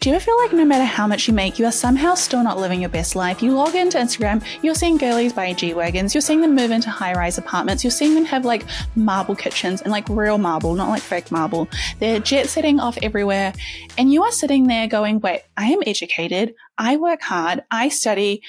Do you ever feel like no matter how much you make, you are somehow still not living your best life? You log into Instagram, you're seeing girlies buy G-Wagons, you're seeing them move into high-rise apartments, you're seeing them have like marble kitchens and like real marble, not like fake marble. They're jet setting off everywhere. And you are sitting there going, wait, I am educated, I work hard, I study,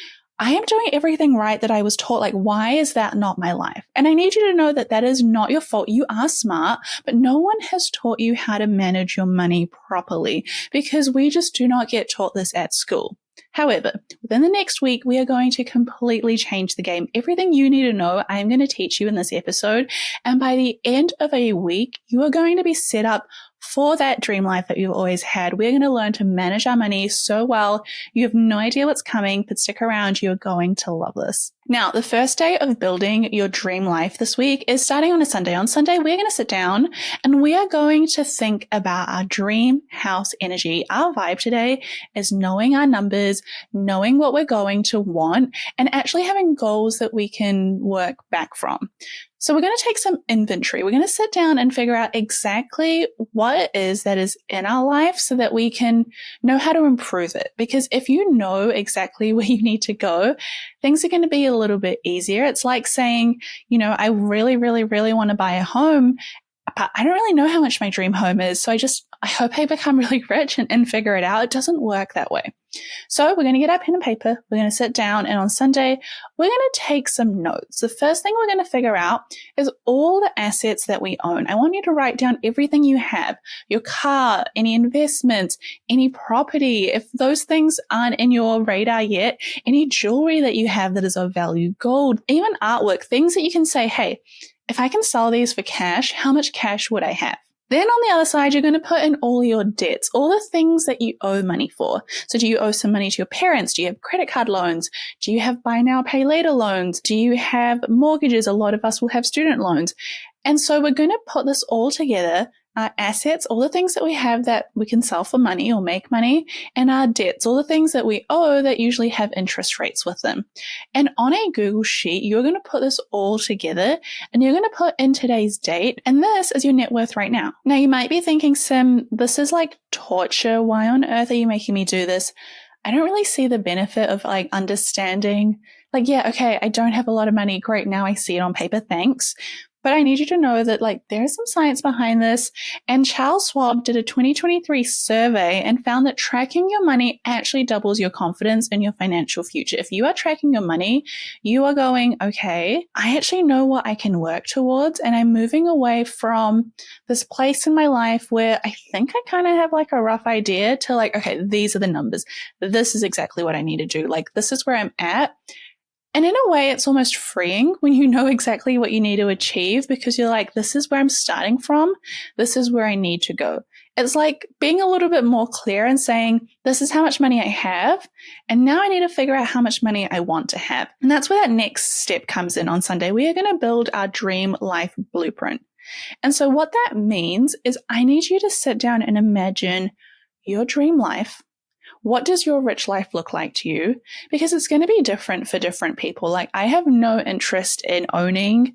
I am doing everything right that I was taught. Like, why is that not my life? And I need you to know that that is not your fault. You are smart, but no one has taught you how to manage your money properly because we just do not get taught this at school. However, within the next week, we are going to completely change the game. Everything you need to know, I'm going to teach you in this episode. And by the end of a week, you are going to be set up for that dream life that you've always had. We're going to learn to manage our money so well. You have no idea what's coming, but stick around. You're going to love this. Now, the first day of building your dream life this week is starting on a Sunday. On Sunday, we're going to sit down and we are going to think about our dream house energy. Our vibe today is knowing our numbers, knowing what we're going to want, and actually having goals that we can work back from. So we're going to take some inventory. We're going to sit down and figure out exactly what it is that is in our life so that we can know how to improve it. Because if you know exactly where you need to go, things are going to be a little bit easier. It's like saying, I really, really, really want to buy a home, but I don't really know how much my dream home is. So I hope I become really rich and figure it out. It doesn't work that way. So we're going to get our pen and paper. We're going to sit down, and on Sunday, we're going to take some notes. The first thing we're going to figure out is all the assets that we own. I want you to write down everything you have, your car, any investments, any property. If those things aren't in your radar yet, any jewelry that you have that is of value, gold, even artwork, things that you can say, hey, if I can sell these for cash, how much cash would I have? Then on the other side, you're going to put in all your debts, all the things that you owe money for. So do you owe some money to your parents? Do you have credit card loans? Do you have buy now, pay later loans? Do you have mortgages? A lot of us will have student loans. And so we're going to put this all together, our assets, all the things that we have that we can sell for money or make money, and our debts, all the things that we owe that usually have interest rates with them. And on a Google sheet, you're going to put this all together and you're going to put in today's date, and this is your net worth right now. Now, you might be thinking, Sim, this is like torture. Why on earth are you making me do this? I don't really see the benefit of like understanding, like, yeah, okay, I don't have a lot of money. Great. Now I see it on paper. Thanks. But I need you to know that like there is some science behind this. And Charles Schwab did a 2023 survey and found that tracking your money actually doubles your confidence in your financial future. If you are tracking your money, you are going, okay, I actually know what I can work towards. And I'm moving away from this place in my life where I think I kind of have like a rough idea to like, okay, these are the numbers. This is exactly what I need to do. Like this is where I'm at. And in a way, it's almost freeing when you know exactly what you need to achieve because you're like, this is where I'm starting from. This is where I need to go. It's like being a little bit more clear and saying, this is how much money I have. And now I need to figure out how much money I want to have. And that's where that next step comes in on Sunday. We are going to build our dream life blueprint. And so what that means is I need you to sit down and imagine your dream life. What does your rich life look like to you? Because it's going to be different for different people. Like I have no interest in owning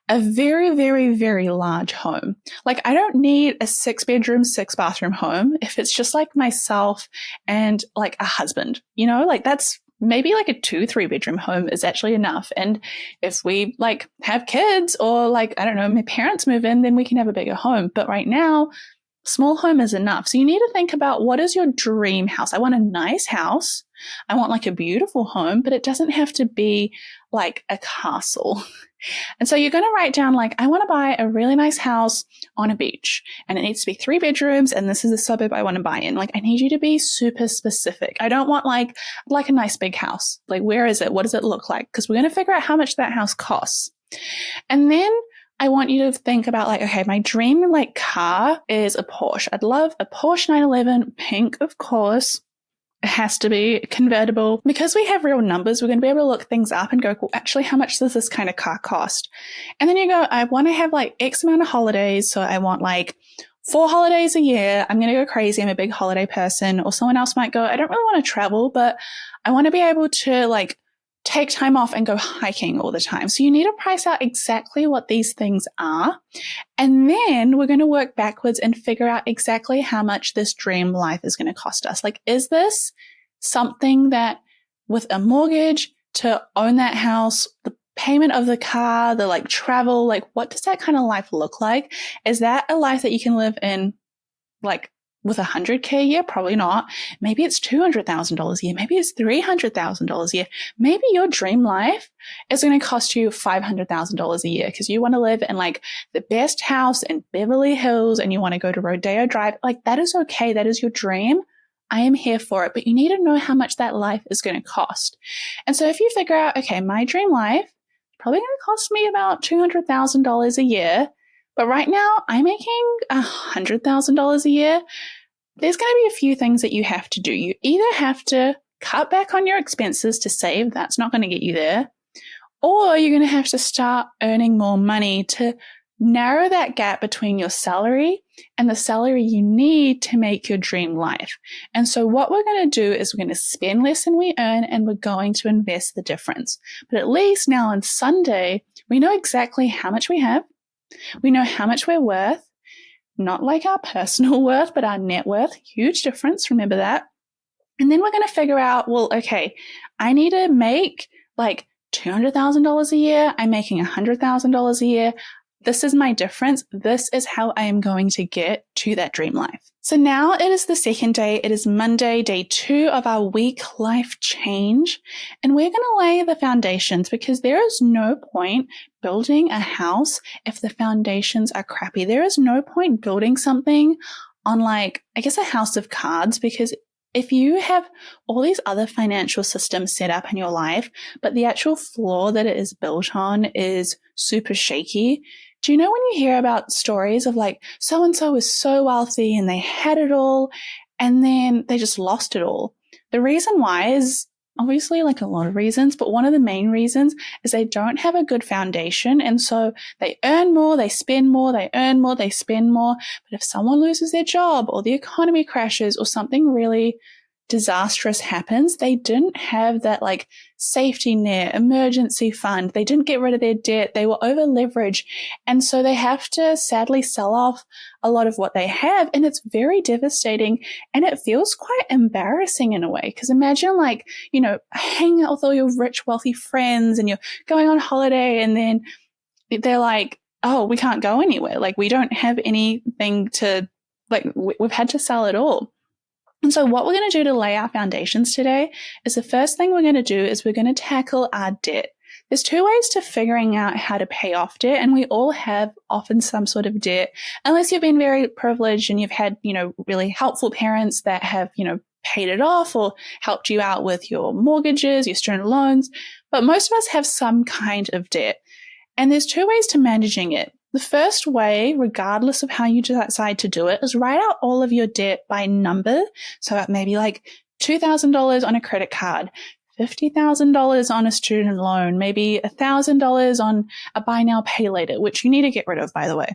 a very, very, very large home. Like I don't need a 6-bedroom, 6-bathroom home if it's just like myself and like a husband, like that's maybe like a 2-3-bedroom home is actually enough. And if we like have kids or like, I don't know, my parents move in, then we can have a bigger home. But right now, small home is enough. So you need to think about what is your dream house? I want a nice house. I want like a beautiful home, but it doesn't have to be like a castle. And so you're going to write down like, I want to buy a really nice house on a beach and it needs to be 3 bedrooms and this is the suburb I want to buy in. Like I need you to be super specific. I don't want like a nice big house. Like where is it? What does it look like? Because we're going to figure out how much that house costs. And then I want you to think about like, okay, my dream like car is a Porsche. I'd love a Porsche 911, pink, of course. It has to be convertible. Because we have real numbers, we're going to be able to look things up and go, well, actually, how much does this kind of car cost? And then you go, I want to have like X amount of holidays. So I want like 4 holidays a year. I'm going to go crazy. I'm a big holiday person. Or someone else might go, I don't really want to travel, but I want to be able to like take time off and go hiking all the time. So you need to price out exactly what these things are. And then we're going to work backwards and figure out exactly how much this dream life is going to cost us. Like, is this something that with a mortgage to own that house, the payment of the car, the like travel, like what does that kind of life look like? Is that a life that you can live in like with $100K a year? Probably not. Maybe it's $200,000 a year. Maybe it's $300,000 a year. Maybe your dream life is going to cost you $500,000 a year because you want to live in like the best house in Beverly Hills and you want to go to Rodeo Drive. Like, that is okay. That is your dream. I am here for it, but you need to know how much that life is going to cost. And so if you figure out, okay, my dream life is probably going to cost me about $200,000 a year, but right now I'm making $100,000 a year, there's going to be a few things that you have to do. You either have to cut back on your expenses to save, that's not going to get you there, or you're going to have to start earning more money to narrow that gap between your salary and the salary you need to make your dream life. And so what we're going to do is we're going to spend less than we earn and we're going to invest the difference. But at least now on Sunday, we know exactly how much we have. We know how much we're worth, not like our personal worth, but our net worth. Huge difference. Remember that. And then we're going to figure out, well, okay, I need to make like $200,000 a year. I'm making $100,000 a year. This is my difference. This is how I am going to get to that dream life. So now it is the second day. It is Monday, day 2 of our week life change. And we're going to lay the foundations because there is no point building a house if the foundations are crappy. There is no point building something on like, I guess, a house of cards, because if you have all these other financial systems set up in your life, but the actual floor that it is built on is super shaky. Do you know when you hear about stories of like so-and-so was so wealthy and they had it all and then they just lost it all? The reason why is obviously like a lot of reasons, but one of the main reasons is they don't have a good foundation. And so they earn more, they spend more, they earn more, they spend more. But if someone loses their job or the economy crashes or something really disastrous happens, they didn't have that like safety net, emergency fund. They didn't get rid of their debt. They were over leveraged. And so they have to sadly sell off a lot of what they have. And it's very devastating. And it feels quite embarrassing in a way. Because imagine like, you know, hanging out with all your rich, wealthy friends and you're going on holiday and then they're like, oh, we can't go anywhere. Like we don't have anything to, like we've had to sell it all. And so what we're going to do to lay our foundations today is the first thing we're going to do is we're going to tackle our debt. There's 2 ways to figuring out how to pay off debt, and we all have often some sort of debt, unless you've been very privileged and you've had, you know, really helpful parents that have, you know, paid it off or helped you out with your mortgages, your student loans. But most of us have some kind of debt. And there's 2 ways to managing it. The first way, regardless of how you decide to do it, is write out all of your debt by number. So maybe like $2,000 on a credit card, $50,000 on a student loan, maybe $1,000 on a buy now, pay later, which you need to get rid of, by the way.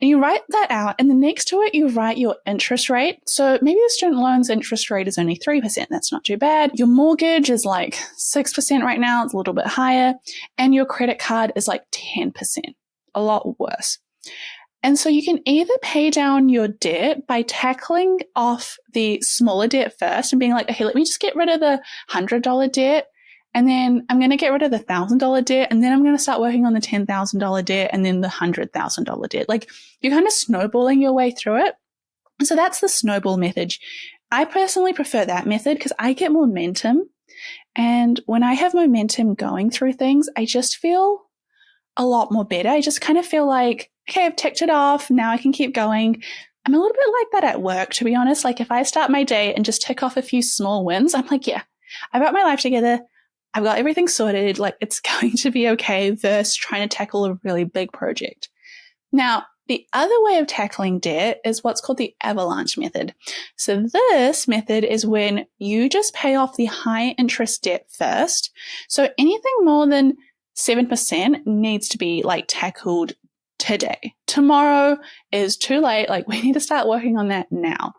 And you write that out, and then next to it, you write your interest rate. So maybe the student loan's interest rate is only 3%. That's not too bad. Your mortgage is like 6% right now. It's a little bit higher. And your credit card is like 10%. A lot worse. And so you can either pay down your debt by tackling off the smaller debt first and being like, okay, let me just get rid of the $100 debt. And then I'm going to get rid of the $1,000 debt. And then I'm going to start working on the $10,000 debt and then the $100,000 debt. Like you're kind of snowballing your way through it. So that's the snowball method. I personally prefer that method because I get momentum. And when I have momentum going through things, I just feel a lot more better. I just kind of feel like, okay, I've ticked it off. Now I can keep going. I'm a little bit like that at work, to be honest. Like if I start my day and just tick off a few small wins, I'm like, yeah, I've got my life together. I've got everything sorted. Like it's going to be okay versus trying to tackle a really big project. Now, the other way of tackling debt is what's called the avalanche method. So this method is when you just pay off the high interest debt first. So anything more than 7% needs to be like tackled today. Tomorrow is too late. Like, we need to start working on that now,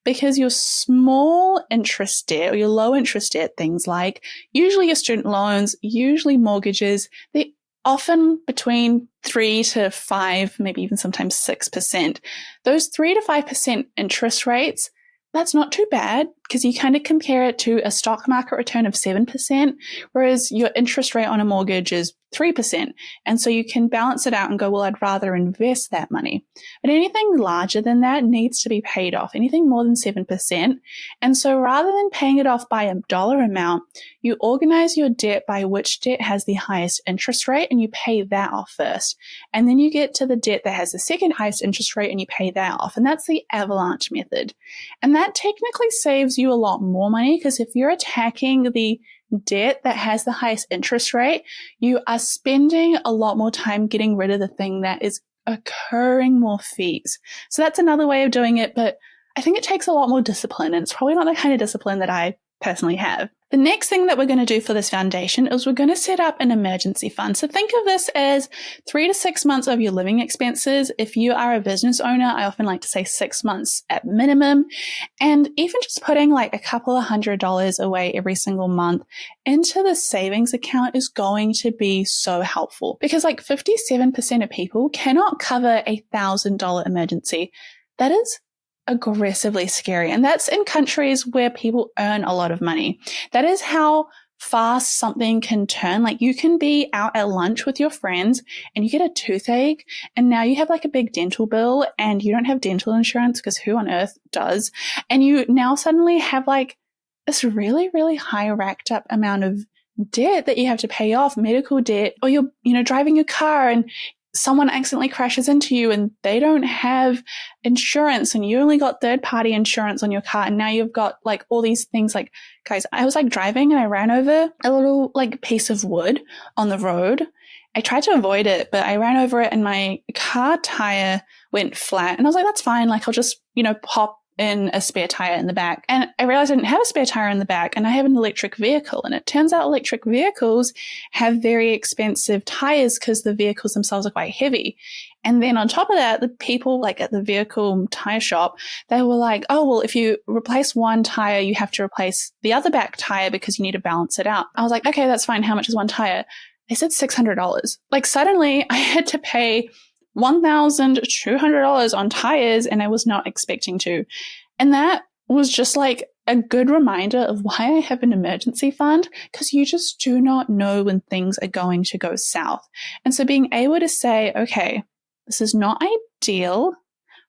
because your small interest debt or your low interest debt, things like usually your student loans, usually mortgages, they're often between 3 to 5, maybe even sometimes 6%. Those 3 to 5% interest rates, that's not too bad, because you kind of compare it to a stock market return of 7%, whereas your interest rate on a mortgage is 3%. And so you can balance it out and go, well, I'd rather invest that money. But anything larger than that needs to be paid off, anything more than 7%. And so rather than paying it off by a dollar amount, you organize your debt by which debt has the highest interest rate, and you pay that off first. And then you get to the debt that has the second highest interest rate and you pay that off. And that's the avalanche method. And that technically saves you a lot more money, because if you're attacking the debt that has the highest interest rate, you are spending a lot more time getting rid of the thing that is occurring more fees. So that's another way of doing it, but I think it takes a lot more discipline, and it's probably not the kind of discipline that I personally have. The next thing that we're going to do for this foundation is we're going to set up an emergency fund. So think of this as 3 to 6 months of your living expenses. If you are a business owner, I often like to say 6 months at minimum. And even just putting like a couple of $100 away every single month into the savings account is going to be so helpful, because like 57% of people cannot cover $1,000 emergency. That is aggressively scary. And that's in countries where people earn a lot of money. That is how fast something can turn. Like, you can be out at lunch with your friends and you get a toothache, and now you have like a big dental bill and you don't have dental insurance, because who on earth does? And you now suddenly have like this really, really high racked up amount of debt that you have to pay off, medical debt, or you're, driving your car and someone accidentally crashes into you and they don't have insurance, and you only got third-party insurance on your car, and now you've got like all these things. Like, guys, I was like driving and I ran over a little like piece of wood on the road. I tried to avoid it, but I ran over it and my car tire went flat, and I was like, that's fine. Like, I'll just, pop in a spare tire in the back. And I realized I didn't have a spare tire in the back, and I have an electric vehicle. And it turns out electric vehicles have very expensive tires because the vehicles themselves are quite heavy. And then on top of that, the people like at the vehicle tire shop, they were like, oh, well, if you replace one tire, you have to replace the other back tire because you need to balance it out. I was like, okay, that's fine. How much is one tire? They said $600. Like, suddenly I had to pay $1,200 on tires, and I was not expecting to. And that was just like a good reminder of why I have an emergency fund, because you just do not know when things are going to go south. And so being able to say, okay, this is not ideal,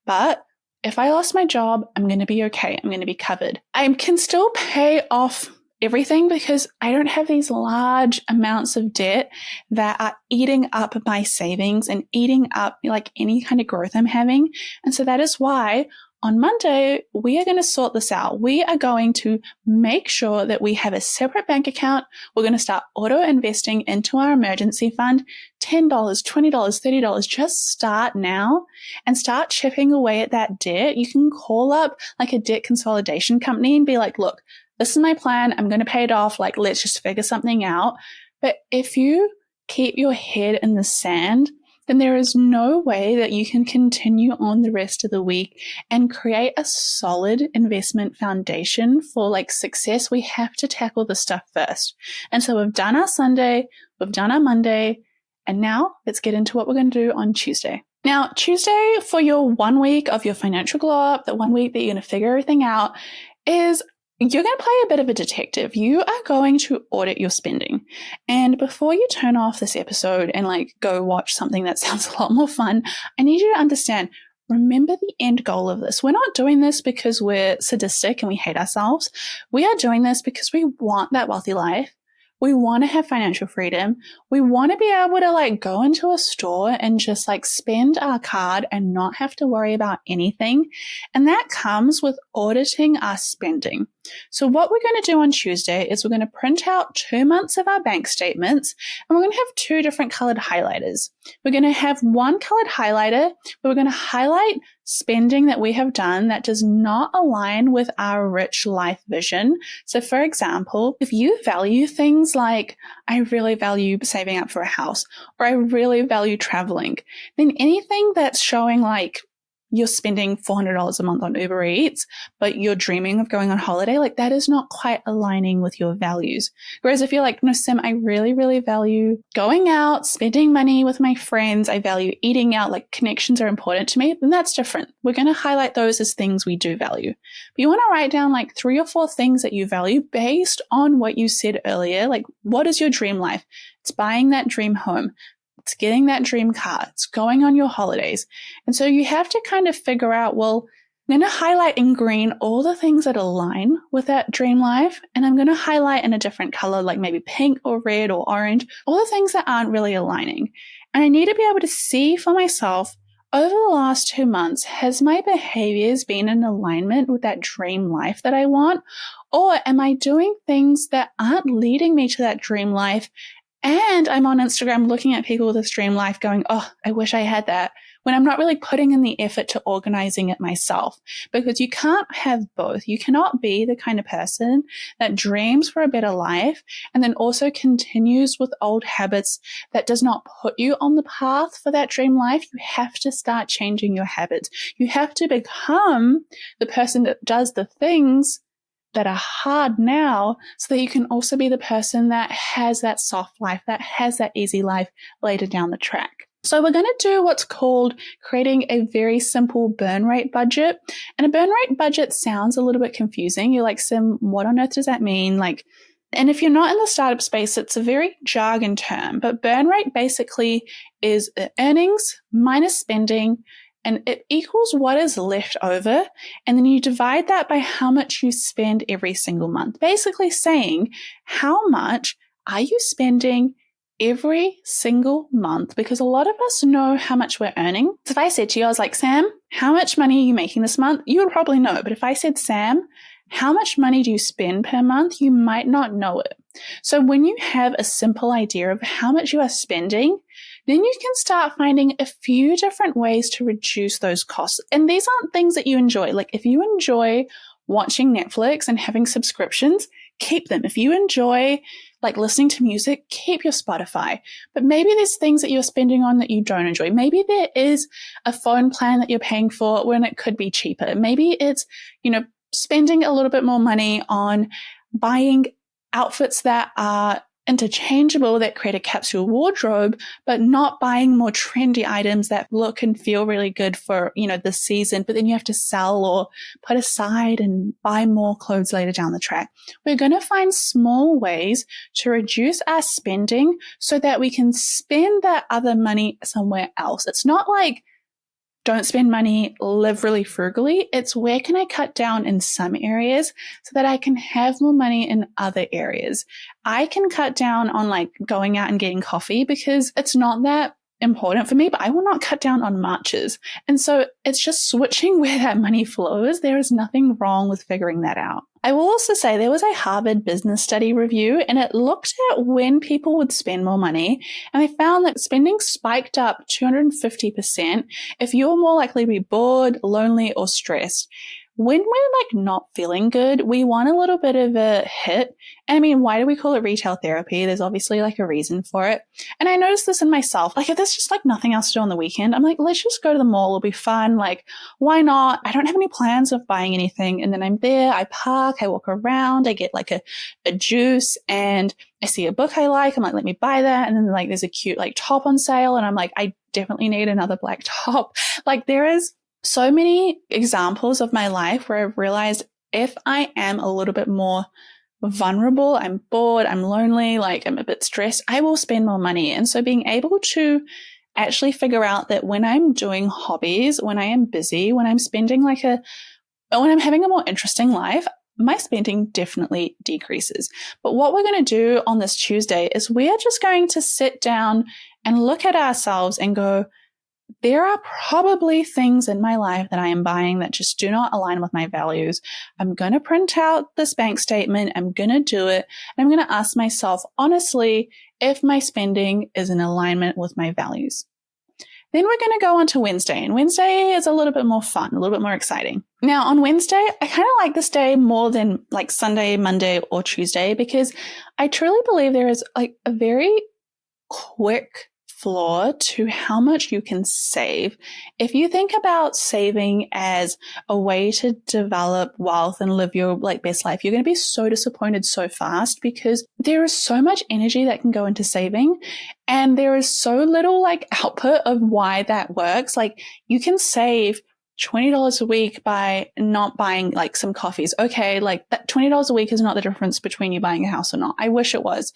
but if I lost my job, I'm going to be okay. I'm going to be covered. I can still pay off everything because I don't have these large amounts of debt that are eating up my savings and eating up like any kind of growth I'm having. And so that is why on Monday, we are going to sort this out. We are going to make sure that we have a separate bank account. We're going to start auto investing into our emergency fund. $10, $20, $30. Just start now and start chipping away at that debt. You can call up like a debt consolidation company and be like, look, this is my plan. I'm going to pay it off. Like, let's just figure something out. But if you keep your head in the sand, then there is no way that you can continue on the rest of the week and create a solid investment foundation for like success. We have to tackle the stuff first. And so we've done our Sunday, we've done our Monday, and now let's get into what we're going to do on Tuesday. Now, Tuesday, for your 1 week of your financial glow up, the 1 week that you're going to figure everything out, is you're going to play a bit of a detective. You are going to audit your spending. And before you turn off this episode and like go watch something that sounds a lot more fun, I need you to understand, remember the end goal of this. We're not doing this because we're sadistic and we hate ourselves. We are doing this because we want that wealthy life. We want to have financial freedom. We want to be able to like go into a store and just like spend our card and not have to worry about anything. And that comes with auditing our spending. So what we're going to do on Tuesday is we're going to print out 2 months of our bank statements, and we're going to have 2 different colored highlighters. We're going to have one colored highlighter where we're going to highlight spending that we have done that does not align with our rich life vision. So for example, if you value things like, I really value saving up for a house, or I really value traveling, then anything that's showing like you're spending $400 a month on Uber Eats, but you're dreaming of going on holiday, like that is not quite aligning with your values. Whereas if you're like, no, Sim, I really, really value going out, spending money with my friends, I value eating out, like connections are important to me, then that's different. We're going to highlight those as things we do value. But you want to write down like 3 or 4 things that you value based on what you said earlier. Like, what is your dream life? It's buying that dream home. It's getting that dream car. It's going on your holidays. And so you have to kind of figure out, well, I'm going to highlight in green all the things that align with that dream life. And I'm going to highlight in a different color, like maybe pink or red or orange, all the things that aren't really aligning. And I need to be able to see for myself over the last 2 months, has my behaviors been in alignment with that dream life that I want? Or am I doing things that aren't leading me to that dream life? And I'm on Instagram looking at people with this dream life going, oh, I wish I had that, when I'm not really putting in the effort to organizing it myself. Because you can't have both. You cannot be the kind of person that dreams for a better life and then also continues with old habits that does not put you on the path for that dream life. You have to start changing your habits. You have to become the person that does the things that are hard now so that you can also be the person that has that soft life, that has that easy life later down the track. So we're going to do what's called creating a very simple burn rate budget. And a burn rate budget sounds a little bit confusing. You're like, Sim, what on earth does that mean? And if you're not in the startup space, it's a very jargon term, but burn rate basically is earnings minus spending, and it equals what is left over. And then you divide that by how much you spend every single month. Basically saying, how much are you spending every single month? Because a lot of us know how much we're earning. So if I said to you, I was like, Sam, how much money are you making this month? You would probably know. But if I said, Sam, how much money do you spend per month? You might not know it. So when you have a simple idea of how much you are spending, then you can start finding a few different ways to reduce those costs. And these aren't things that you enjoy. Like if you enjoy watching Netflix and having subscriptions, keep them. If you enjoy like listening to music, keep your Spotify. But maybe there's things that you're spending on that you don't enjoy. Maybe there is a phone plan that you're paying for when it could be cheaper. Maybe it's, spending a little bit more money on buying outfits that are interchangeable, that create a capsule wardrobe, but not buying more trendy items that look and feel really good for, the season, but then you have to sell or put aside and buy more clothes later down the track. We're going to find small ways to reduce our spending so that we can spend that other money somewhere else. It's not like don't spend money, live really frugally. It's where can I cut down in some areas so that I can have more money in other areas. I can cut down on like going out and getting coffee because it's not that important for me, but I will not cut down on marches. And so it's just switching where that money flows. There is nothing wrong with figuring that out. I will also say there was a Harvard business study review and it looked at when people would spend more money, and they found that spending spiked up 250% if you're more likely to be bored, lonely, or stressed. When we're not feeling good, we want a little bit of a hit. And I mean, why do we call it retail therapy? There's obviously a reason for it. And I noticed this in myself. If there's just nothing else to do on the weekend, I'm like, let's just go to the mall. It'll be fun. Why not? I don't have any plans of buying anything. And then I'm there, I park, I walk around, I get a juice, and I see a book I like. I'm like, let me buy that. And then there's a cute top on sale. And I'm like, I definitely need another black top. There is so many examples of my life where I've realized if I am a little bit more vulnerable, I'm bored, I'm lonely, I'm a bit stressed, I will spend more money. And so being able to actually figure out that when I'm doing hobbies, when I am busy, when I'm spending when I'm having a more interesting life, my spending definitely decreases. But what we're going to do on this Tuesday is we are just going to sit down and look at ourselves and go, there are probably things in my life that I am buying that just do not align with my values. I'm going to print out this bank statement. I'm going to do it. And I'm going to ask myself, honestly, if my spending is in alignment with my values. Then we're going to go on to Wednesday, and Wednesday is a little bit more fun, a little bit more exciting. Now, on Wednesday, I kind of like this day more than like Sunday, Monday, or Tuesday, because I truly believe there is like a very quick flaw to how much you can save. If you think about saving as a way to develop wealth and live your like best life, you're going to be so disappointed so fast, because there is so much energy that can go into saving, and there is so little like output of why that works. Like, you can save $20 a week by not buying like some coffees. Okay, like that $20 a week is not the difference between you buying a house or not. I wish it was.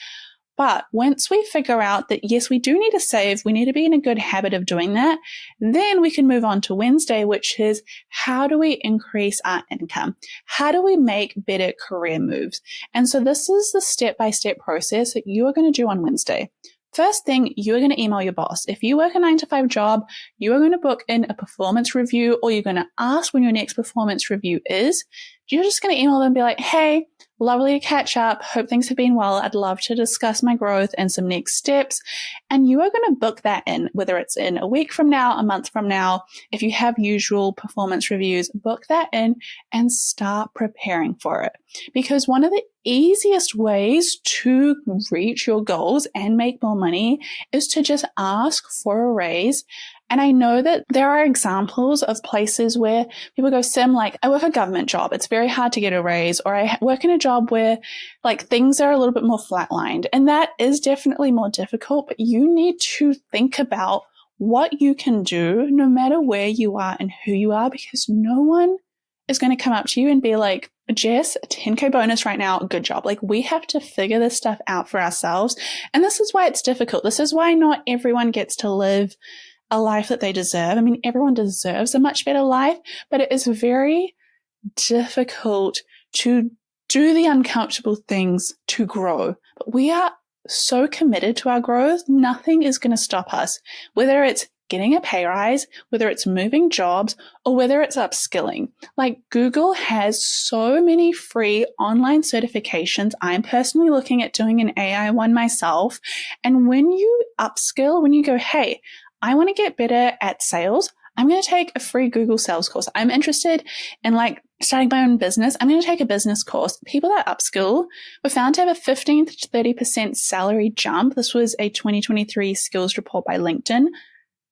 But once we figure out that, yes, we do need to save, we need to be in a good habit of doing that, then we can move on to Wednesday, which is how do we increase our income? How do we make better career moves? And so this is the step-by-step process that you are going to do on Wednesday. First thing, you're going to email your boss. If you work a 9-to-5 job, you are going to book in a performance review, or you're going to ask when your next performance review is. You're just going to email them and be like, hey, lovely to catch up. Hope things have been well. I'd love to discuss my growth and some next steps. And you are going to book that in, whether it's in a week from now, a month from now. If you have usual performance reviews, book that in and start preparing for it. Because one of the easiest ways to reach your goals and make more money is to just ask for a raise. And I know that there are examples of places where people go, Sim, like, I work a government job. It's very hard to get a raise. Or I work in a job where like things are a little bit more flatlined. And that is definitely more difficult, but you need to think about what you can do no matter where you are and who you are, because no one is going to come up to you and be like, Jess, a 10K bonus right now. Good job. Like, we have to figure this stuff out for ourselves. And this is why it's difficult. This is why not everyone gets to live a life that they deserve. I mean, everyone deserves a much better life, but it is very difficult to do the uncomfortable things to grow. But we are so committed to our growth, nothing is going to stop us, whether it's getting a pay rise, whether it's moving jobs, or whether it's upskilling. Like, Google has so many free online certifications. I'm personally looking at doing an AI one myself. And when you upskill, when you go, hey, I want to get better at sales, I'm going to take a free Google sales course. I'm interested in like starting my own business. I'm going to take a business course. People that upskill were found to have a 15 to 30% salary jump. This was a 2023 skills report by LinkedIn.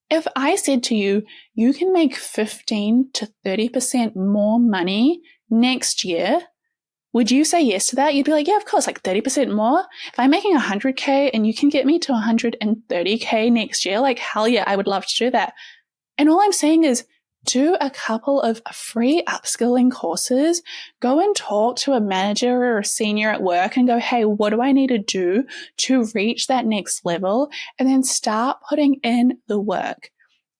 If I said to you, you can make 15 to 30% more money next year, would you say yes to that? You'd be like, yeah, of course, like 30% more. If I'm making 100K and you can get me to 130K next year, like, hell yeah, I would love to do that. And all I'm saying is do a couple of free upskilling courses, go and talk to a manager or a senior at work and go, hey, what do I need to do to reach that next level? And then start putting in the work.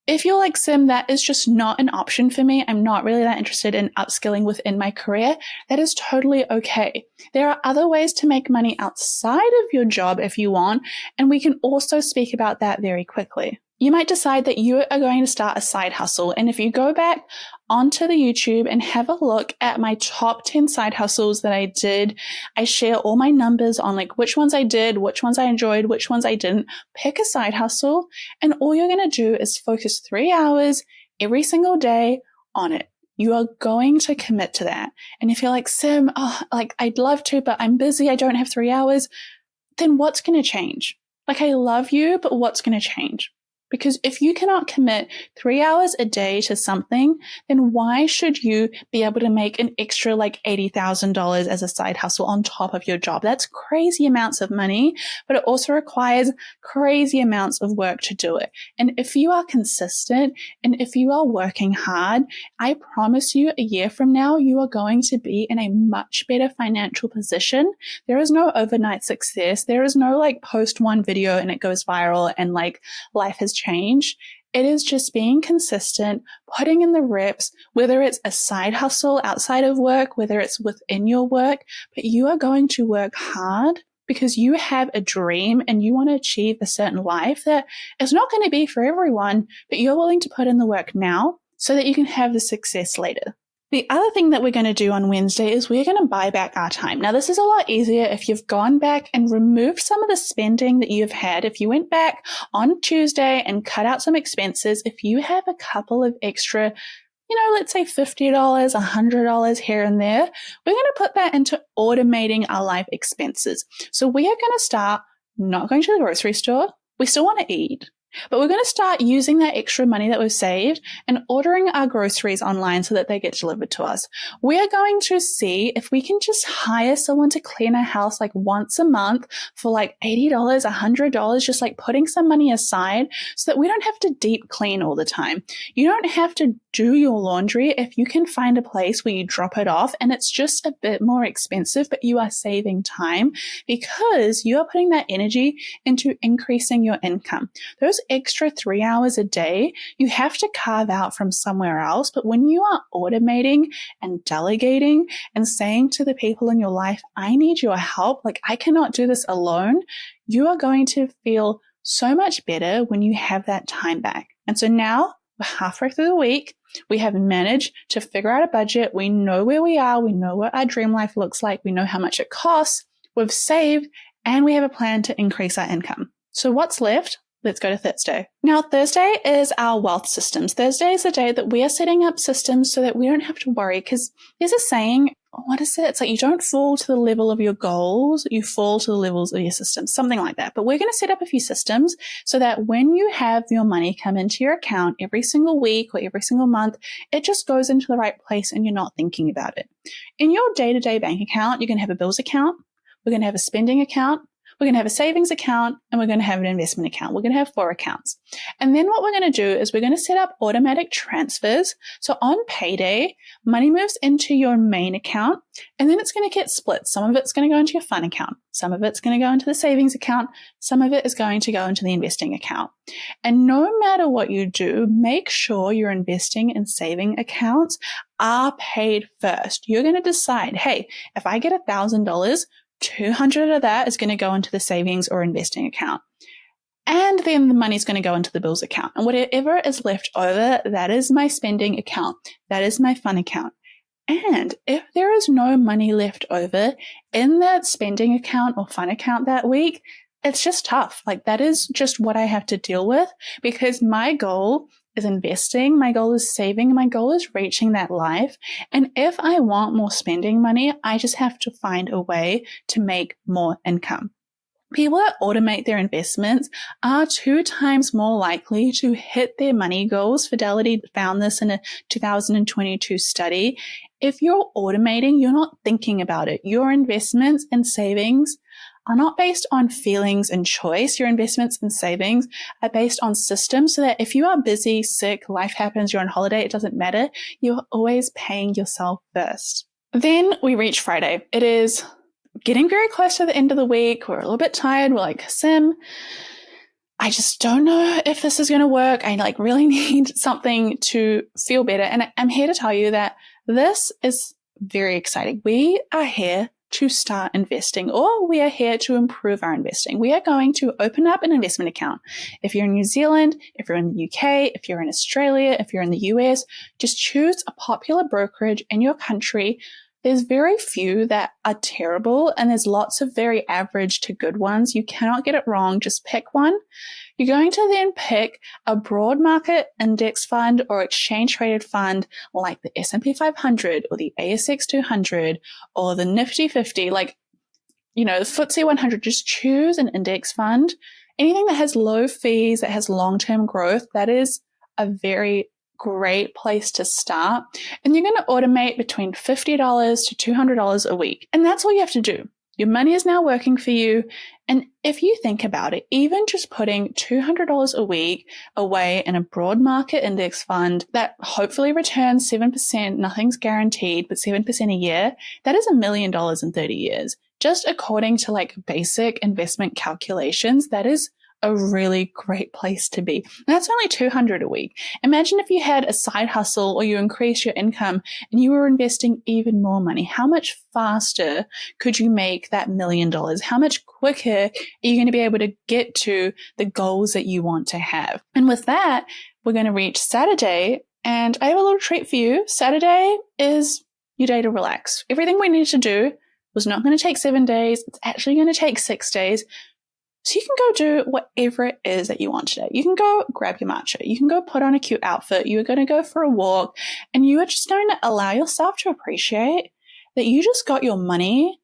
If you're like, Sim, that is just not an option for me, I'm not really that interested in upskilling within my career, that is totally okay. There are other ways to make money outside of your job if you want, and we can also speak about that very quickly. You might decide that you are going to start a side hustle. And if you go back onto the YouTube and have a look at my top 10 side hustles that I did, I share all my numbers on like which ones I did, which ones I enjoyed, which ones I didn't. Pick a side hustle, and all you're going to do is focus 3 hours every single day on it. You are going to commit to that. And if you're like, Sim, like I'd love to, but I'm busy, I don't have 3 hours, then what's going to change? Like, I love you, but what's going to change? Because if you cannot commit 3 hours a day to something, then why should you be able to make an extra like $80,000 as a side hustle on top of your job? That's crazy amounts of money, but it also requires crazy amounts of work to do it. And if you are consistent and if you are working hard, I promise you a year from now, you are going to be in a much better financial position. There is no overnight success. There is no like post one video and it goes viral and like life has change. It is just being consistent, putting in the reps, whether it's a side hustle outside of work, whether it's within your work, but you are going to work hard because you have a dream and you want to achieve a certain life that is not going to be for everyone, but you're willing to put in the work now so that you can have the success later. The other thing that we're going to do on Wednesday is we're going to buy back our time. Now, this is a lot easier if you've gone back and removed some of the spending that you've had. If you went back on Tuesday and cut out some expenses, if you have a couple of extra, let's say $50, $100 here and there, we're going to put that into automating our life expenses. So we are going to start not going to the grocery store. We still want to eat. But we're going to start using that extra money that we've saved and ordering our groceries online so that they get delivered to us. We are going to see if we can just hire someone to clean our house like once a month for like $80, $100, just like putting some money aside so that we don't have to deep clean all the time. You don't have to do your laundry if you can find a place where you drop it off and it's just a bit more expensive, but you are saving time because you are putting that energy into increasing your income. Those extra 3 hours a day, you have to carve out from somewhere else. But when you are automating and delegating and saying to the people in your life, I need your help, like I cannot do this alone, you are going to feel so much better when you have that time back. And so now we're halfway through the week. We have managed to figure out a budget. We know where we are. We know what our dream life looks like. We know how much it costs. We've saved and we have a plan to increase our income. So what's left? Let's go to Thursday. Now, Thursday is our wealth systems. Thursday is the day that we are setting up systems so that we don't have to worry, because there's a saying, what is it? It's like you don't fall to the level of your goals, you fall to the levels of your systems, something like that. But we're going to set up a few systems so that when you have your money come into your account every single week or every single month, it just goes into the right place and you're not thinking about it. In your day-to-day bank account, you're going to have a bills account, we're going to have a spending account, we're going to have a savings account, and we're going to have an investment account. We're going to have 4 accounts. And then what we're going to do is we're going to set up automatic transfers. So on payday, money moves into your main account, and then it's going to get split. Some of it's going to go into your fun account. Some of it's going to go into the savings account. Some of it is going to go into the investing account. And no matter what you do, make sure your investing and saving accounts are paid first. You're going to decide, hey, if I get $1,000, 200 of that is going to go into the savings or investing account. And then the money's going to go into the bills account. And whatever is left over, that is my spending account. That is my fun account. And if there is no money left over in that spending account or fun account that week, it's just tough. Like that is just what I have to deal with, because my goal is investing, my goal is saving, my goal is reaching that life. And if I want more spending money, I just have to find a way to make more income. People that automate their investments are 2 times more likely to hit their money goals. Fidelity found this in a 2022 study. If you're automating, you're not thinking about it. Your investments and savings are not based on feelings and choice. Your investments and savings are based on systems, so that if you are busy, sick, life happens, you're on holiday, it doesn't matter. You're always paying yourself first. Then we reach Friday. It is getting very close to the end of the week. We're a little bit tired. We're like, Sim, I just don't know if this is going to work. I really need something to feel better. And I'm here to tell you that this is very exciting. We are here to start investing, or we are here to improve our investing. We are going to open up an investment account. If you're in New Zealand, if you're in the UK, if you're in Australia, if you're in the US, just choose a popular brokerage in your country. There's very few that are terrible, and there's lots of very average to good ones. You cannot get it wrong. Just pick one. You're going to then pick a broad market index fund or exchange traded fund like the S&P 500 or the ASX 200 or the Nifty 50, the FTSE 100. Just choose an index fund. Anything that has low fees, that has long-term growth, that is a very great place to start. And you're going to automate between $50 to $200 a week. And that's all you have to do. Your money is now working for you. And if you think about it, even just putting $200 a week away in a broad market index fund that hopefully returns 7%, nothing's guaranteed, but 7% a year, that is $1 million in 30 years. Just according to basic investment calculations, that is a really great place to be. And that's only $200 a week. Imagine if you had a side hustle or you increase your income and you were investing even more money. How much faster could you make that $1 million? How much quicker are you going to be able to get to the goals that you want to have? And with that, we're going to reach Saturday, And I have a little treat for you. Saturday is your day to relax. Everything we need to do was not going to take 7 days. It's actually going to take 6 days. So you can go do whatever it is that you want today. You can go grab your matcha. You can go put on a cute outfit. You're going to go for a walk, and you are just going to allow yourself to appreciate that you just got your money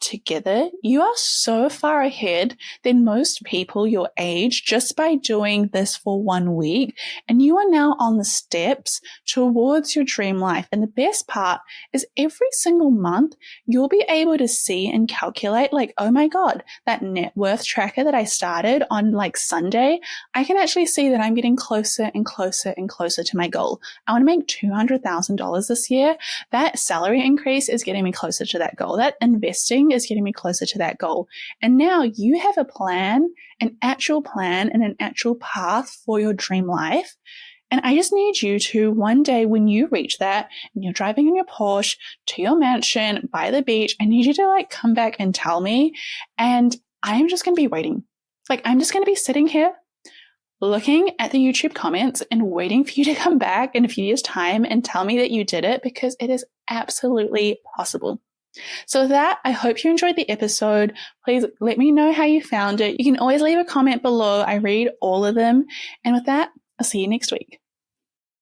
together. You are so far ahead than most people your age just by doing this for 1 week, and you are now on the steps towards your dream life. And the best part is every single month you'll be able to see and calculate, like, oh my god, that net worth tracker that I started on like Sunday, I can actually see that I'm getting closer and closer and closer to my goal. I want to make $200,000 this year. That salary increase is getting me closer to that goal. That investing is getting me closer to that goal. And now you have a plan, an actual plan, and an actual path for your dream life. And I just need you to, one day when you reach that and you're driving in your Porsche to your mansion by the beach, I need you to like come back and tell me. And I am just going to be waiting. Like, I'm just going to be sitting here looking at the YouTube comments and waiting for you to come back in a few years' time and tell me that you did it, because it is absolutely possible. So with that, I hope you enjoyed the episode. Please let me know how you found it. You can always leave a comment below. I read all of them. And with that, I'll see you next week.